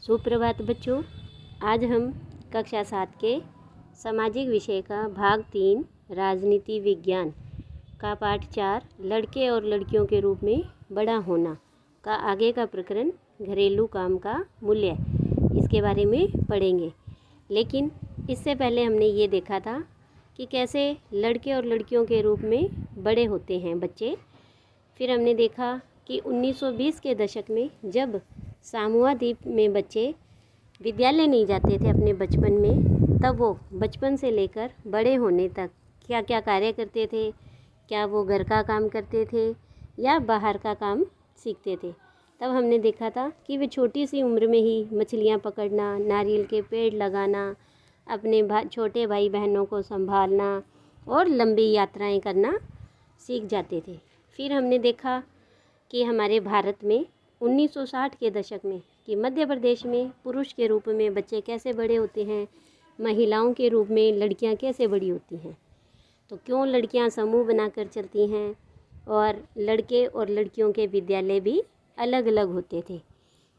सुप्रभात बच्चों। आज हम कक्षा 7 के सामाजिक विषय का भाग 3 राजनीति विज्ञान का पाठ 4 लड़के और लड़कियों के रूप में बड़ा होना का आगे का प्रकरण घरेलू काम का मूल्य, इसके बारे में पढ़ेंगे। लेकिन इससे पहले हमने ये देखा था कि कैसे लड़के और लड़कियों के रूप में बड़े होते हैं बच्चे। फिर हमने देखा कि 1920 के दशक में जब सामूआ द्वीप में बच्चे विद्यालय नहीं जाते थे अपने बचपन में, तब वो बचपन से लेकर बड़े होने तक क्या क्या कार्य करते थे, क्या वो घर का काम करते थे या बाहर का काम सीखते थे। तब हमने देखा था कि वे छोटी सी उम्र में ही मछलियाँ पकड़ना, नारियल के पेड़ लगाना, अपने छोटे भाई बहनों को संभालना और लंबी यात्राएं करना सीख जाते थे। फिर हमने देखा कि हमारे भारत में 1960 के दशक में कि मध्य प्रदेश में पुरुष के रूप में बच्चे कैसे बड़े होते हैं, महिलाओं के रूप में लड़कियां कैसे बड़ी होती हैं, तो क्यों लड़कियां समूह बनाकर चलती हैं और लड़के और लड़कियों के विद्यालय भी अलग अलग होते थे।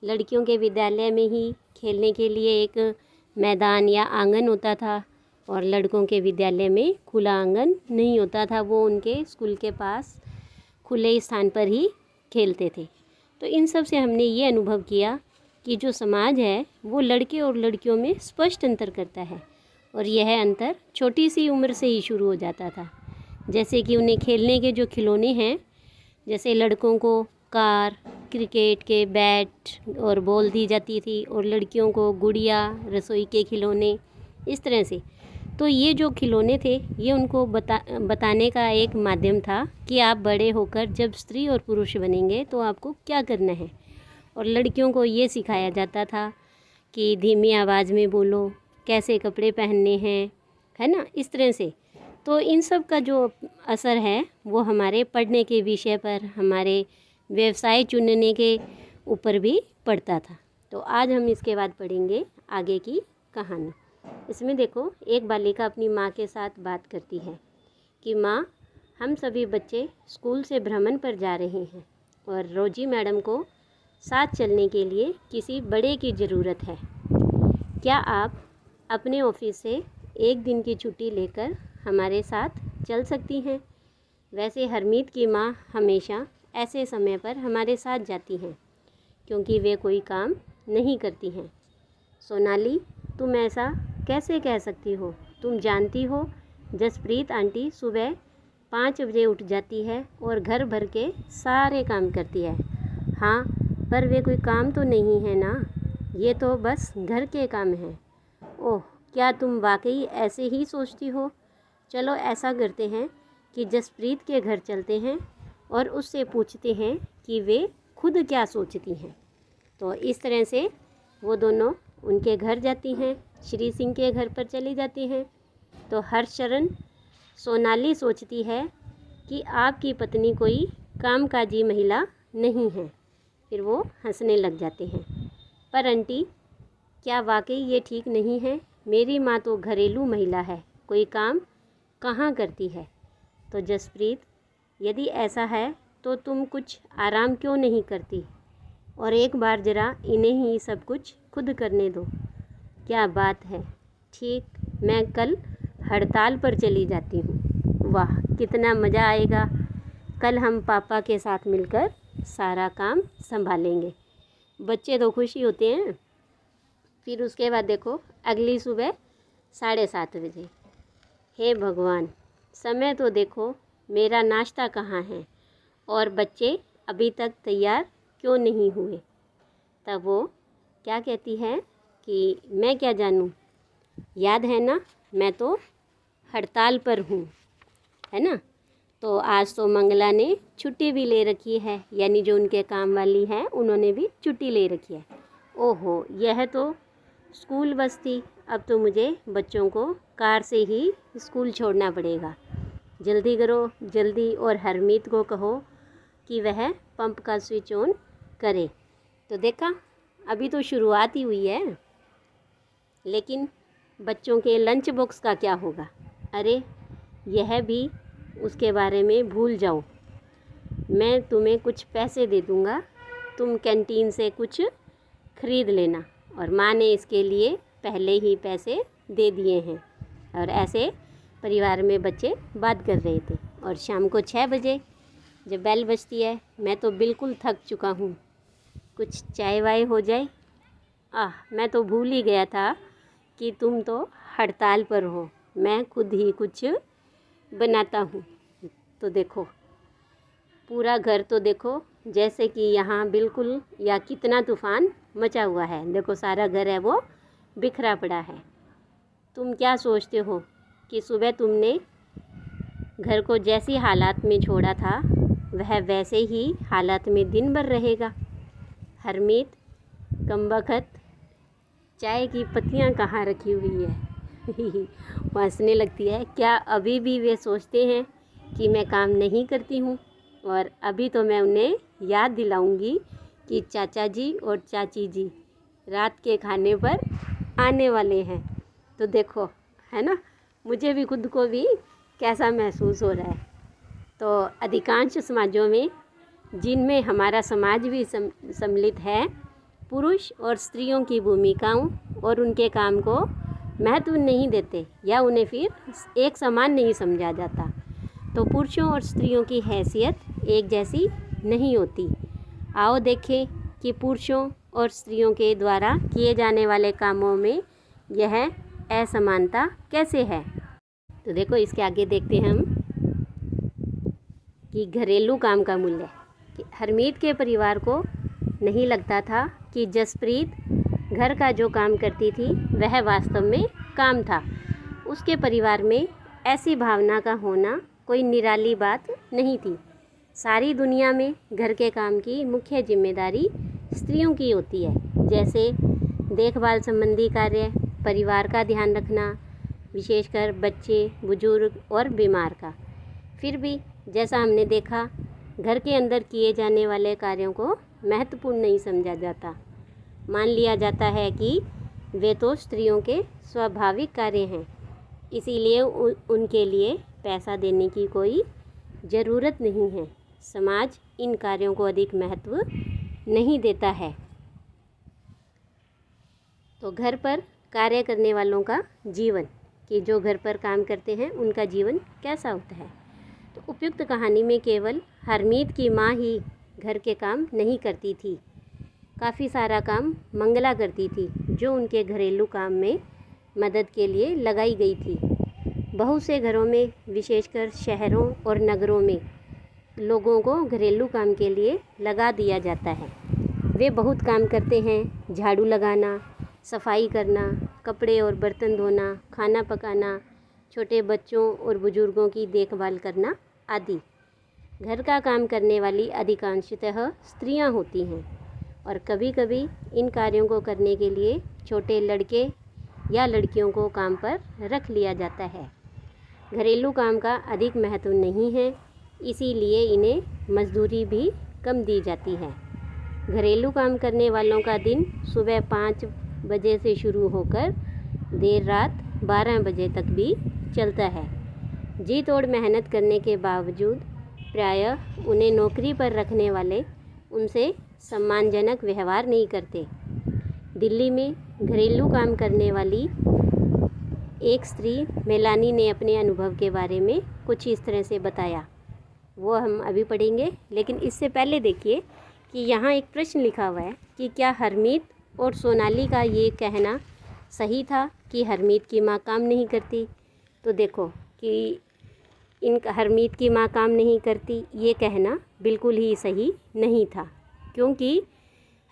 लड़कियों के विद्यालय में ही खेलने के लिए एक मैदान या आंगन होता था और लड़कों के विद्यालय में खुला आंगन नहीं होता था, वो उनके स्कूल के पास खुले स्थान पर ही खेलते थे। तो इन सब से हमने ये अनुभव किया कि जो समाज है वो लड़के और लड़कियों में स्पष्ट अंतर करता है और यह अंतर छोटी सी उम्र से ही शुरू हो जाता था। जैसे कि उन्हें खेलने के जो खिलौने हैं, जैसे लड़कों को कार, क्रिकेट के बैट और बॉल दी जाती थी और लड़कियों को गुड़िया, रसोई के खिलौने, इस तरह से। तो ये जो खिलौने थे ये उनको बताने का एक माध्यम था कि आप बड़े होकर जब स्त्री और पुरुष बनेंगे तो आपको क्या करना है। और लड़कियों को ये सिखाया जाता था कि धीमी आवाज़ में बोलो, कैसे कपड़े पहनने हैं, है ना, इस तरह से। तो इन सब का जो असर है वो हमारे पढ़ने के विषय पर, हमारे व्यवसाय चुनने के ऊपर भी पड़ता था। तो आज हम इसके बाद पढ़ेंगे आगे की कहानी। इसमें देखो, एक बालिका अपनी माँ के साथ बात करती है कि माँ, हम सभी बच्चे स्कूल से भ्रमण पर जा रहे हैं और रोजी मैडम को साथ चलने के लिए किसी बड़े की ज़रूरत है। क्या आप अपने ऑफिस से एक दिन की छुट्टी लेकर हमारे साथ चल सकती हैं? वैसे हरमीत की माँ हमेशा ऐसे समय पर हमारे साथ जाती हैं क्योंकि वे कोई काम नहीं करती हैं। सोनाली, तुम ऐसा कैसे कह सकती हो? तुम जानती हो जसप्रीत आंटी सुबह 5 बजे उठ जाती है और घर भर के सारे काम करती है। हाँ, पर वे कोई काम तो नहीं है ना, ये तो बस घर के काम हैं। ओह, क्या तुम वाकई ऐसे ही सोचती हो? चलो ऐसा करते हैं कि जसप्रीत के घर चलते हैं और उससे पूछते हैं कि वे खुद क्या सोचती हैं। तो इस तरह से वो दोनों उनके घर जाती हैं, श्री सिंह के घर पर चली जाती हैं। तो हर्षचरण, सोनाली सोचती है कि आपकी पत्नी कोई कामकाजी महिला नहीं है। फिर वो हंसने लग जाते हैं। पर आंटी, क्या वाकई ये ठीक नहीं है? मेरी माँ तो घरेलू महिला है, कोई काम कहाँ करती है। तो जसप्रीत, यदि ऐसा है तो तुम कुछ आराम क्यों नहीं करती और एक बार ज़रा इन्हें ही सब कुछ खुद करने दो। क्या बात है, ठीक, मैं कल हड़ताल पर चली जाती हूँ। वाह, कितना मज़ा आएगा, कल हम पापा के साथ मिलकर सारा काम संभालेंगे। बच्चे तो खुशी होते हैं। फिर उसके बाद देखो, अगली सुबह 7:30 बजे। हे भगवान, समय तो देखो, मेरा नाश्ता कहाँ है और बच्चे अभी तक तैयार क्यों नहीं हुए। तब वो क्या कहती है कि मैं क्या जानूँ, याद है ना, मैं तो हड़ताल पर हूँ, है ना। तो आज तो मंगला ने छुट्टी भी ले रखी है, यानी जो उनके काम वाली है उन्होंने भी छुट्टी ले रखी है। ओहो, यह तो स्कूल बस थी, अब तो मुझे बच्चों को कार से ही स्कूल छोड़ना पड़ेगा। जल्दी करो जल्दी, और हरमीत को कहो कि वह पंप का स्विच ऑन करे। तो देखा, अभी तो शुरुआत ही हुई है। लेकिन बच्चों के लंच बॉक्स का क्या होगा? अरे, यह भी उसके बारे में भूल जाओ। मैं तुम्हें कुछ पैसे दे दूँगा, तुम कैंटीन से कुछ खरीद लेना और माँ ने इसके लिए पहले ही पैसे दे दिए हैं। और ऐसे परिवार में बच्चे बात कर रहे थे। और शाम को 6 बजे जब बेल बजती है, मैं तो बिल्कुल थक चुका हूँ, कुछ चाय वाय हो जाए। मैं तो भूल ही गया था कि तुम तो हड़ताल पर हो, मैं खुद ही कुछ बनाता हूँ। तो देखो पूरा घर तो देखो जैसे कि यहाँ बिल्कुल या कितना तूफ़ान मचा हुआ है। देखो सारा घर है वो बिखरा पड़ा है। तुम क्या सोचते हो कि सुबह तुमने घर को जैसी हालात में छोड़ा था वह वैसे ही हालात में दिन भर रहेगा? हरमीत कमबख्त चाय की पत्तियाँ कहाँ रखी हुई है? वो हंसने लगती है। क्या अभी भी वे सोचते हैं कि मैं काम नहीं करती हूँ? और अभी तो मैं उन्हें याद दिलाऊंगी कि चाचा जी और चाची जी रात के खाने पर आने वाले हैं। तो देखो है ना, मुझे भी खुद को भी कैसा महसूस हो रहा है। तो अधिकांश समाजों में, जिनमें हमारा समाज भी सम्मिलित है, पुरुष और स्त्रियों की भूमिकाओं और उनके काम को महत्व नहीं देते या उन्हें फिर एक समान नहीं समझा जाता। तो पुरुषों और स्त्रियों की हैसियत एक जैसी नहीं होती। आओ देखें कि पुरुषों और स्त्रियों के द्वारा किए जाने वाले कामों में यह असमानता कैसे है। तो देखो इसके आगे देखते हैं हम कि घरेलू काम का मूल्य। कि हरमीत के परिवार को नहीं लगता था कि जसप्रीत घर का जो काम करती थी वह वास्तव में काम था। उसके परिवार में ऐसी भावना का होना कोई निराली बात नहीं थी। सारी दुनिया में घर के काम की मुख्य जिम्मेदारी स्त्रियों की होती है, जैसे देखभाल संबंधी कार्य, परिवार का ध्यान रखना, विशेषकर बच्चे, बुजुर्ग और बीमार का। फिर भी जैसा हमने देखा, घर के अंदर किए जाने वाले कार्यों को महत्वपूर्ण नहीं समझा जाता। मान लिया जाता है कि वे तो स्त्रियों के स्वाभाविक कार्य हैं, इसीलिए उनके लिए पैसा देने की कोई ज़रूरत नहीं है। समाज इन कार्यों को अधिक महत्व नहीं देता है। तो घर पर कार्य करने वालों का जीवन, कि जो घर पर काम करते हैं उनका जीवन कैसा होता है। तो उपयुक्त कहानी में केवल हरमीत की माँ ही घर के काम नहीं करती थी, काफ़ी सारा काम मंगला करती थी, जो उनके घरेलू काम में मदद के लिए लगाई गई थी। बहुत से घरों में, विशेषकर शहरों और नगरों में, लोगों को घरेलू काम के लिए लगा दिया जाता है। वे बहुत काम करते हैं, झाड़ू लगाना, सफाई करना, कपड़े और बर्तन धोना, खाना पकाना, छोटे बच्चों और बुजुर्गों की देखभाल करना आदि। घर का काम करने वाली अधिकांशतः स्त्रियां होती हैं और कभी कभी इन कार्यों को करने के लिए छोटे लड़के या लड़कियों को काम पर रख लिया जाता है। घरेलू काम का अधिक महत्व नहीं है, इसीलिए इन्हें मजदूरी भी कम दी जाती है। घरेलू काम करने वालों का दिन सुबह 5 बजे से शुरू होकर देर रात 12 बजे तक भी चलता है। जी तोड़ मेहनत करने के बावजूद प्रायः उन्हें नौकरी पर रखने वाले उनसे सम्मानजनक व्यवहार नहीं करते। दिल्ली में घरेलू काम करने वाली एक स्त्री मेलानी ने अपने अनुभव के बारे में कुछ इस तरह से बताया। वो हम अभी पढ़ेंगे, लेकिन इससे पहले देखिए कि यहाँ एक प्रश्न लिखा हुआ है कि क्या हरमीत और सोनाली का ये कहना सही था कि हरमीत की माँ काम नहीं करती। तो देखो कि हरमीत की माँ काम नहीं करती, ये कहना बिल्कुल ही सही नहीं था, क्योंकि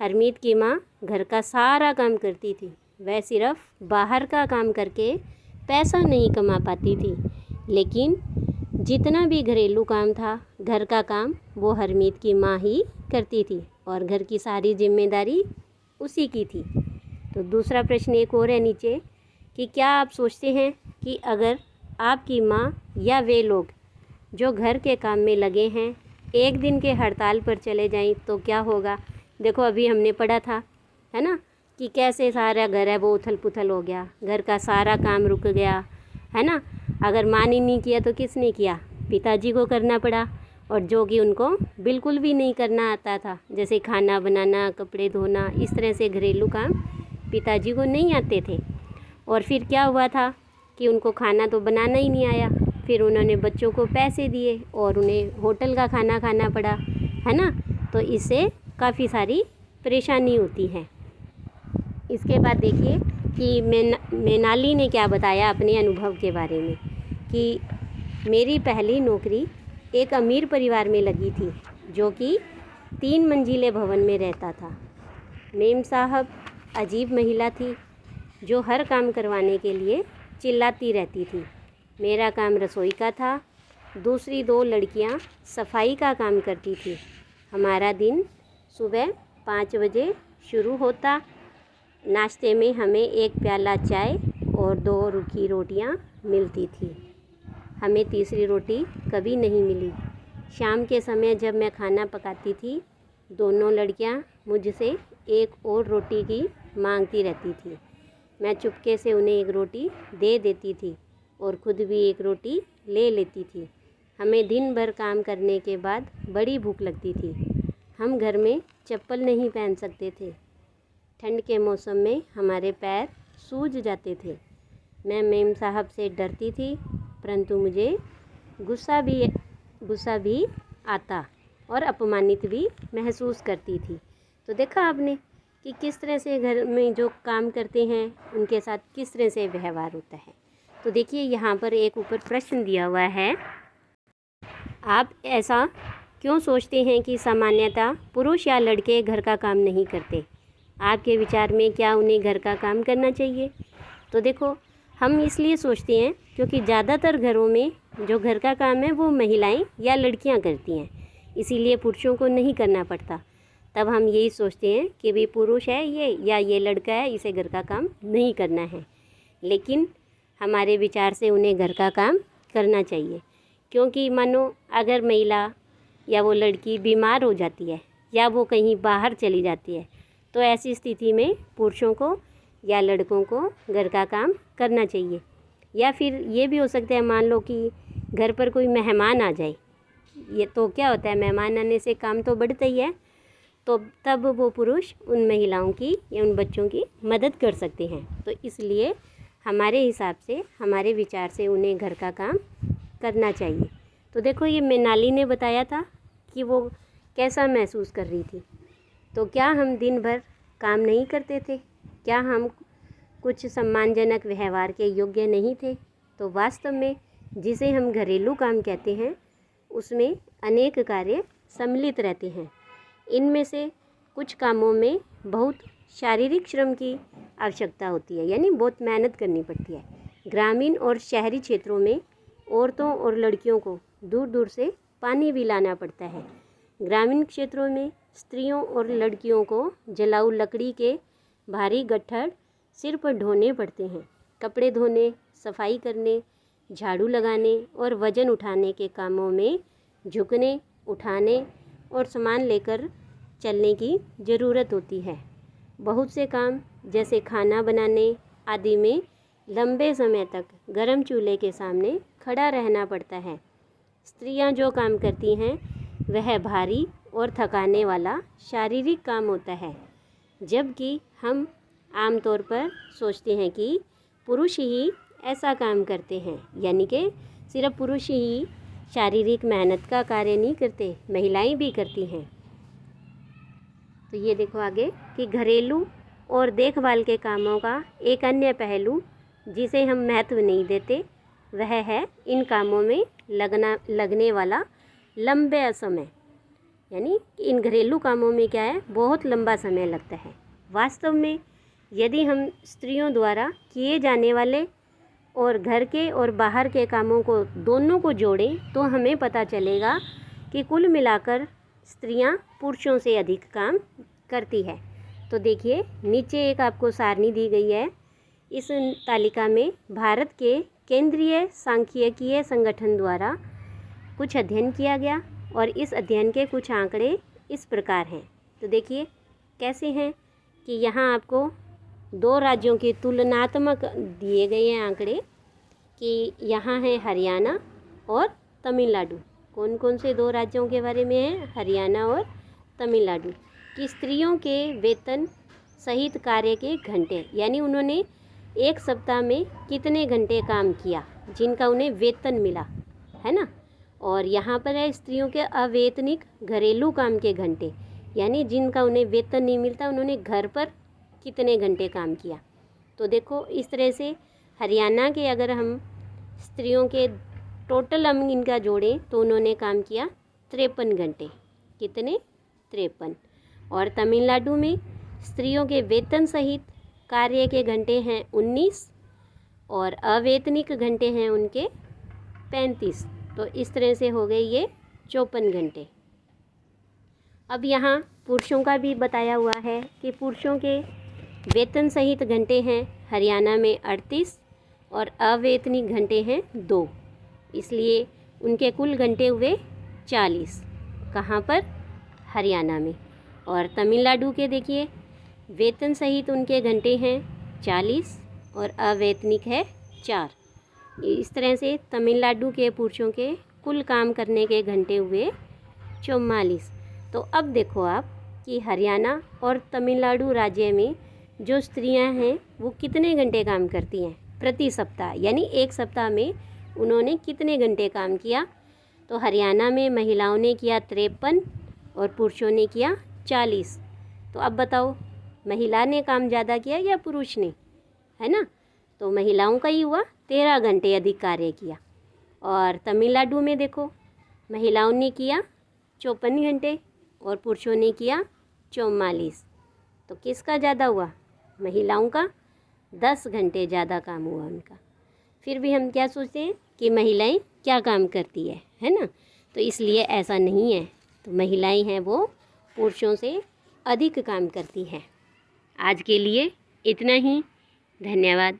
हरमीत की माँ घर का सारा काम करती थी। वह सिर्फ बाहर का काम करके पैसा नहीं कमा पाती थी, लेकिन जितना भी घरेलू काम था, घर का काम वो हरमीत की माँ ही करती थी और घर की सारी जिम्मेदारी उसी की थी। तो दूसरा प्रश्न एक और है नीचे कि क्या आप सोचते हैं कि अगर आपकी माँ या वे लोग जो घर के काम में लगे हैं एक दिन के हड़ताल पर चले जाएं तो क्या होगा। देखो अभी हमने पढ़ा था, है ना, कि कैसे सारा घर है वो उथल पुथल हो गया, घर का सारा काम रुक गया, है ना। अगर माँ ने नहीं किया तो किसने किया, पिताजी को करना पड़ा, और जो कि उनको बिल्कुल भी नहीं करना आता था, जैसे खाना बनाना, कपड़े धोना, इस तरह से घरेलू काम पिताजी को नहीं आते थे। और फिर क्या हुआ था कि उनको खाना तो बनाना ही नहीं आया, फिर उन्होंने बच्चों को पैसे दिए और उन्हें होटल का खाना खाना पड़ा, है ना। तो इससे काफ़ी सारी परेशानी होती है। इसके बाद देखिए कि मैनाली ने क्या बताया अपने अनुभव के बारे में, कि मेरी पहली नौकरी एक अमीर परिवार में लगी थी जो कि 3 मंजिले भवन में रहता था। मेम साहब अजीब महिला थी जो हर काम करवाने के लिए चिल्लाती रहती थी। मेरा काम रसोई का था, दूसरी 2 लड़कियां सफाई का काम करती थी। हमारा दिन सुबह 5 बजे शुरू होता। नाश्ते में हमें 1 प्याला चाय और 2 रूखी रोटियां मिलती थी। हमें तीसरी रोटी कभी नहीं मिली। शाम के समय जब मैं खाना पकाती थी, दोनों लड़कियां मुझसे 1 और रोटी की मांगती रहती थी। मैं चुपके से उन्हें 1 रोटी दे देती थी और ख़ुद भी 1 रोटी ले लेती थी। हमें दिन भर काम करने के बाद बड़ी भूख लगती थी। हम घर में चप्पल नहीं पहन सकते थे। ठंड के मौसम में हमारे पैर सूज जाते थे। मैं मेम साहब से डरती थी, परंतु मुझे गुस्सा भी आता और अपमानित भी महसूस करती थी। तो देखा आपने कि किस तरह से घर में जो काम करते हैं उनके साथ किस तरह से व्यवहार होता है। तो देखिए यहाँ पर एक ऊपर प्रश्न दिया हुआ है, आप ऐसा क्यों सोचते हैं कि सामान्यतः पुरुष या लड़के घर का काम नहीं करते? आपके विचार में क्या उन्हें घर का काम करना चाहिए? तो देखो, हम इसलिए सोचते हैं क्योंकि ज़्यादातर घरों में जो घर का काम है वो महिलाएं या लड़कियां करती हैं, इसीलिए पुरुषों को नहीं करना पड़ता। तब हम यही सोचते हैं कि भी पुरुष है ये या ये लड़का है, इसे घर का काम नहीं करना है। लेकिन हमारे विचार से उन्हें घर का काम करना चाहिए, क्योंकि मानो अगर महिला या वो लड़की बीमार हो जाती है या वो कहीं बाहर चली जाती है, तो ऐसी स्थिति में पुरुषों को या लड़कों को घर का काम करना चाहिए। या फिर ये भी हो सकता है, मान लो कि घर पर कोई मेहमान आ जाए, ये तो क्या होता है, मेहमान आने से काम तो बढ़ता ही है, तो तब वो पुरुष उन महिलाओं की या उन बच्चों की मदद कर सकते हैं। तो इसलिए हमारे हिसाब से, हमारे विचार से उन्हें घर का काम करना चाहिए। तो देखो, ये मैनाली ने बताया था कि वो कैसा महसूस कर रही थी। तो क्या हम दिन भर काम नहीं करते थे? क्या हम कुछ सम्मानजनक व्यवहार के योग्य नहीं थे? तो वास्तव में जिसे हम घरेलू काम कहते हैं उसमें अनेक कार्य सम्मिलित रहते हैं। इनमें से कुछ कामों में बहुत शारीरिक श्रम की आवश्यकता होती है, यानी बहुत मेहनत करनी पड़ती है। ग्रामीण और शहरी क्षेत्रों में औरतों और लड़कियों को दूर दूर से पानी भी लाना पड़ता है। ग्रामीण क्षेत्रों में स्त्रियों और लड़कियों को जलाऊ लकड़ी के भारी गट्ठर सिर पर ढोने पड़ते हैं। कपड़े धोने, सफाई करने, झाड़ू लगाने और वज़न उठाने के कामों में झुकने, उठाने और सामान लेकर चलने की ज़रूरत होती है। बहुत से काम जैसे खाना बनाने आदि में लंबे समय तक गर्म चूल्हे के सामने खड़ा रहना पड़ता है। स्त्रियां जो काम करती हैं वह भारी और थकाने वाला शारीरिक काम होता है, जबकि हम आमतौर पर सोचते हैं कि पुरुष ही ऐसा काम करते हैं, यानी कि सिर्फ पुरुष ही शारीरिक मेहनत का कार्य नहीं करते, महिलाएं भी करती हैं। तो ये देखो आगे कि घरेलू और देखभाल के कामों का एक अन्य पहलू जिसे हम महत्व नहीं देते वह है इन कामों में लगने वाला लंबे समय, यानी इन घरेलू कामों में क्या है, बहुत लंबा समय लगता है। वास्तव में यदि हम स्त्रियों द्वारा किए जाने वाले और घर के और बाहर के कामों को दोनों को जोड़ें तो हमें पता चलेगा कि कुल मिलाकर स्त्रियां पुरुषों से अधिक काम करती है। तो देखिए, नीचे एक आपको सारणी दी गई है। इस तालिका में भारत के केंद्रीय सांख्यिकीय संगठन द्वारा कुछ अध्ययन किया गया और इस अध्ययन के कुछ आंकड़े इस प्रकार हैं। तो देखिए कैसे हैं कि यहाँ आपको 2 राज्यों के तुलनात्मक दिए गए हैं आंकड़े, कि यहाँ है हरियाणा और तमिलनाडु। कौन कौन से 2 राज्यों के बारे में है? हरियाणा और तमिलनाडु। कि स्त्रियों के वेतन सहित कार्य के घंटे, यानी उन्होंने एक सप्ताह में कितने घंटे काम किया जिनका उन्हें वेतन मिला, है ना। और यहाँ पर है स्त्रियों के अवेतनिक घरेलू काम के घंटे, यानी जिनका उन्हें वेतन नहीं मिलता, उन्होंने घर पर कितने घंटे काम किया। तो देखो इस तरह से हरियाणा के अगर हम स्त्रियों के टोटल हम इनका जोड़ें तो उन्होंने काम किया 53 घंटे। कितने? 53। और तमिलनाडु में स्त्रियों के वेतन सहित कार्य के घंटे हैं 19 और अवेतनिक घंटे हैं उनके 35। तो इस तरह से हो गए ये 54 घंटे। अब यहाँ पुरुषों का भी बताया हुआ है कि पुरुषों के वेतन सहित घंटे हैं हरियाणा में 38 और अवेतनिक घंटे हैं 2, इसलिए उनके कुल घंटे हुए 40। कहाँ पर? हरियाणा में। और तमिलनाडु के देखिए वेतन सहित उनके घंटे हैं 40 और अवेतनिक है 4। इस तरह से तमिलनाडु के पुरुषों के कुल काम करने के घंटे हुए 44। तो अब देखो आप कि हरियाणा और तमिलनाडु राज्य में जो स्त्रियां हैं वो कितने घंटे काम करती हैं प्रति सप्ताह, यानी एक सप्ताह में उन्होंने कितने घंटे काम किया। तो हरियाणा में महिलाओं ने किया 53 और पुरुषों ने किया 40। तो अब बताओ महिला ने काम ज़्यादा किया या पुरुष ने, है ना। तो महिलाओं का ही हुआ 13 घंटे अधिक कार्य किया। और तमिलनाडु में देखो महिलाओं ने किया 54 घंटे और पुरुषों ने किया 44। तो किसका ज़्यादा हुआ? महिलाओं का 10 घंटे ज़्यादा काम हुआ उनका। फिर भी हम क्या सोचते हैं कि महिलाएं क्या काम करती है ना। तो इसलिए ऐसा नहीं है। तो महिलाएं हैं वो पुरुषों से अधिक काम करती हैं। आज के लिए इतना ही। धन्यवाद।